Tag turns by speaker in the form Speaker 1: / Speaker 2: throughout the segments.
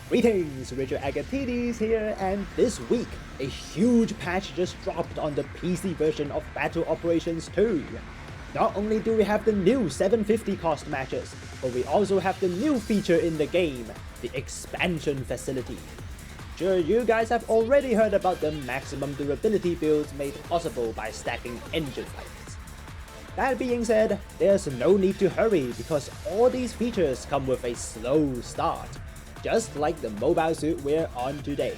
Speaker 1: Greetings, Rigil Agateiades here, and this week, a huge patch just dropped on the PC version of Battle Operations 2. Not only do we have the new 750 cost matches, but we also have the new feature in the game, the expansion facility. Sure, you guys have already heard about the maximum durability builds made possible by stacking engine fights. That being said, there's no need to hurry because all these features come with a slow start, just like the mobile suit we're on today.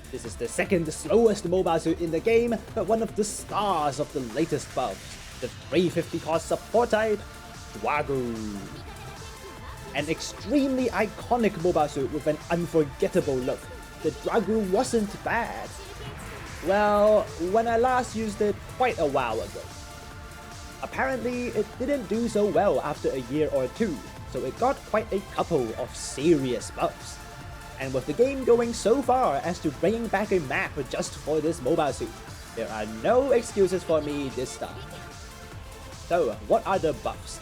Speaker 1: This is the second slowest mobile suit in the game, but one of the stars of the latest buffs, the 350 cost support type, Juaggu. An extremely iconic mobile suit with an unforgettable look, the Juaggu wasn't bad. Well, when I last used it quite a while ago. Apparently, it didn't do so well after a year or two, so it got quite a couple of serious buffs. And with the game going so far as to bringing back a map just for this mobile suit, there are no excuses for me this time. So, what are the buffs?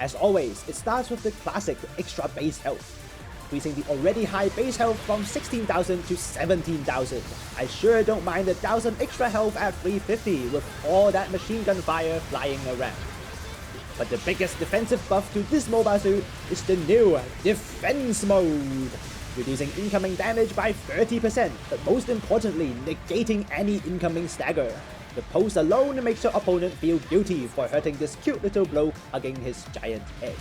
Speaker 1: As always, it starts with the classic extra base health, increasing the already high base health from 16,000 to 17,000. I sure don't mind the 1,000 extra health at 350 with all that machine gun fire flying around. But the biggest defensive buff to this mobile suit is the new Defense Mode, reducing incoming damage by 30%, but most importantly, negating any incoming stagger. The pose alone makes your opponent feel guilty for hurting this cute little bloke hugging his giant head.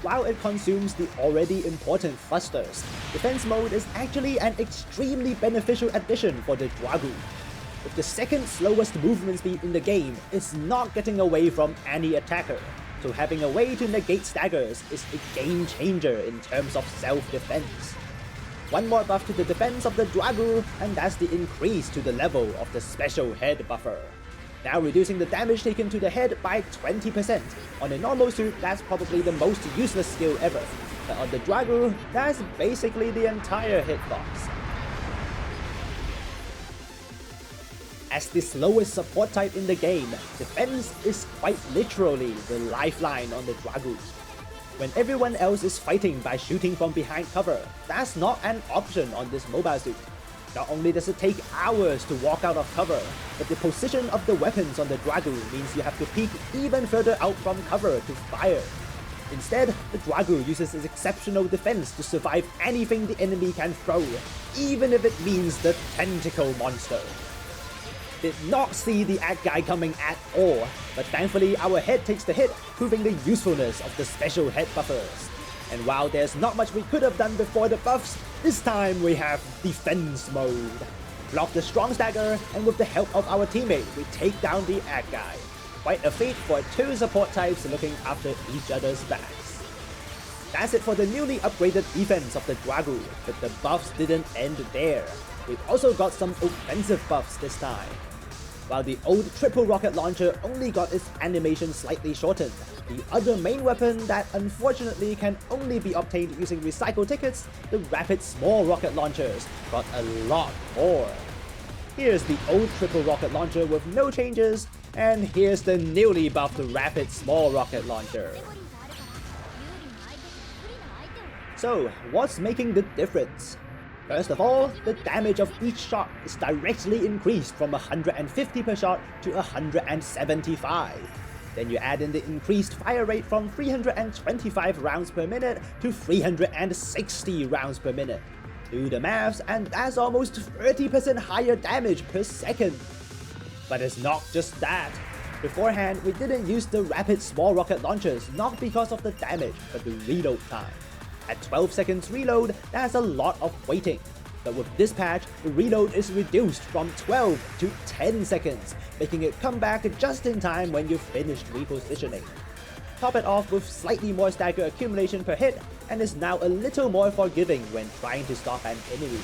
Speaker 1: While it consumes the already important thrusters, Defense Mode is actually an extremely beneficial addition for the Juaggu. With the second slowest movement speed in the game, it's not getting away from any attacker, so having a way to negate staggers is a game changer in terms of self-defense. One more buff to the defense of the Juaggu, and that's the increase to the level of the special head buffer. Now reducing the damage taken to the head by 20%. On a normal suit, that's probably the most useless skill ever, but on the Juaggu, that's basically the entire hitbox. As the slowest support type in the game, defense is quite literally the lifeline on the Juaggu. When everyone else is fighting by shooting from behind cover, that's not an option on this mobile suit. Not only does it take hours to walk out of cover, but the position of the weapons on the Juaggu means you have to peek even further out from cover to fire. Instead, the Juaggu uses its exceptional defense to survive anything the enemy can throw, even if it means the tentacle monster. Did not see the ad guy coming at all, but thankfully our head takes the hit, proving the usefulness of the special head buffers. And while there's not much we could have done before the buffs, this time we have Defense Mode. Block the strong stagger, and with the help of our teammate, we take down the ad guy. Quite a feat for two support types looking after each other's backs. That's it for the newly upgraded defense of the Juaggu, but the buffs didn't end there. We've also got some offensive buffs this time. While the old triple rocket launcher only got its animation slightly shortened, the other main weapon that unfortunately can only be obtained using recycle tickets, the rapid small rocket launchers, got a lot more. Here's the old triple rocket launcher with no changes, and here's the newly buffed rapid small rocket launcher. So, what's making the difference? First of all, the damage of each shot is directly increased from 150 per shot to 175. Then you add in the increased fire rate from 325 rounds per minute to 360 rounds per minute. Do the maths, and that's almost 30% higher damage per second. But it's not just that. Beforehand, we didn't use the rapid small rocket launchers, not because of the damage, but the reload time. At 12 seconds reload, that's a lot of waiting. But with this patch, the reload is reduced from 12 to 10 seconds, making it come back just in time when you've finished repositioning. Top it off with slightly more stagger accumulation per hit, and is now a little more forgiving when trying to stop an enemy.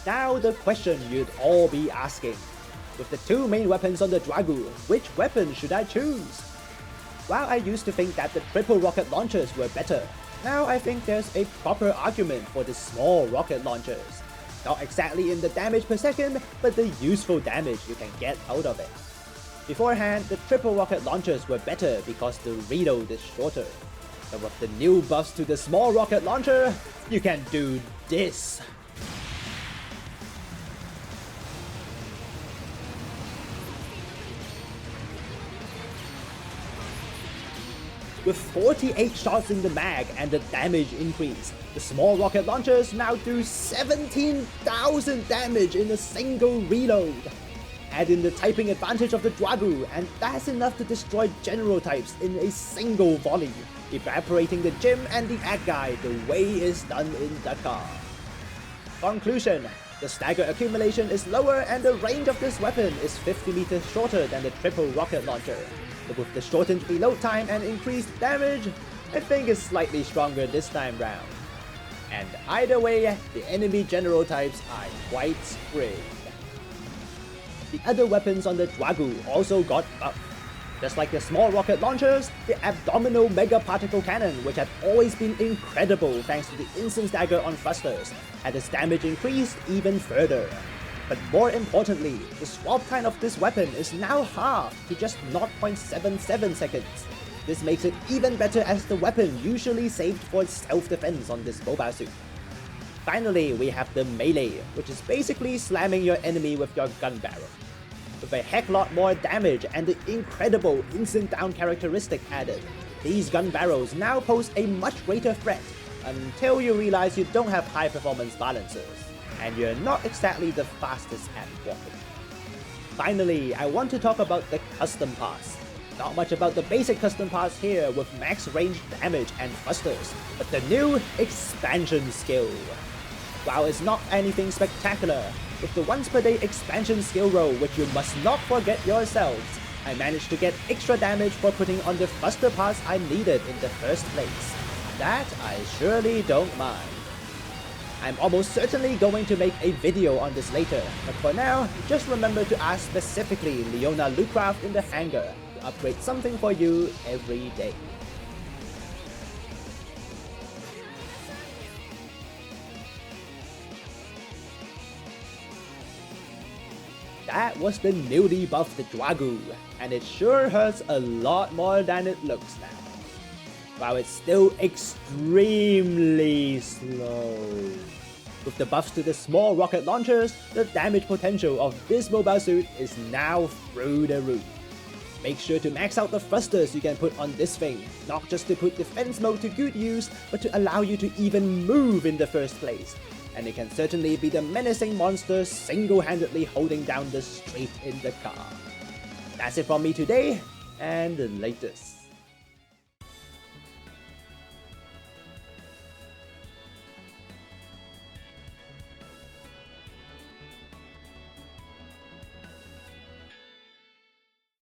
Speaker 1: Now the question you'd all be asking. With the two main weapons on the Juaggu, which weapon should I choose? While I used to think that the triple rocket launchers were better, now I think there's a proper argument for the small rocket launchers. Not exactly in the damage per second, but the useful damage you can get out of it. Beforehand, the triple rocket launchers were better because the reload is shorter. But with the new buffs to the small rocket launcher, you can do this. With 48 shots in the mag and the damage increase, the small rocket launchers now do 17,000 damage in a single reload. Add in the typing advantage of the Juaggu, and that's enough to destroy general types in a single volley, evaporating the gym and the ag guy the way it's done in Dakar. Conclusion: the stagger accumulation is lower and the range of this weapon is 50 meters shorter than the triple rocket launcher. But with the shortened reload time and increased damage, I think it's slightly stronger this time round. And either way, the enemy general types are quite spread. The other weapons on the Juaggu also got buffed. Just like the small rocket launchers, the abdominal mega particle cannon, which had always been incredible thanks to the instant stagger on thrusters, had its damage increased even further. But more importantly, the swap time of this weapon is now halved to just 0.77 seconds. This makes it even better as the weapon usually saved for self-defense on this mobile suit. Finally, we have the melee, which is basically slamming your enemy with your gun barrel. With a heck lot more damage and the incredible instant down characteristic added, these gun barrels now pose a much greater threat until you realize you don't have high performance balancers, and you're not exactly the fastest at walking. Finally, I want to talk about the custom pass. Not much about the basic custom pass here with max range damage and thrusters, but the new expansion skill. While it's not anything spectacular, with the once per day expansion skill roll which you must not forget yourselves, I managed to get extra damage for putting on the thruster pass I needed in the first place. That I surely don't mind. I'm almost certainly going to make a video on this later, but for now, just remember to ask specifically Leona Lootcraft in the hangar to upgrade something for you every day. That was the newly buffed Juaggu, and it sure hurts a lot more than it looks now. While it's still extremely slow. With the buffs to the small rocket launchers, the damage potential of this mobile suit is now through the roof. Make sure to max out the thrusters you can put on this thing, not just to put defense mode to good use, but to allow you to even move in the first place. And it can certainly be the menacing monster single-handedly holding down the street in the car. That's it from me today, and the latest.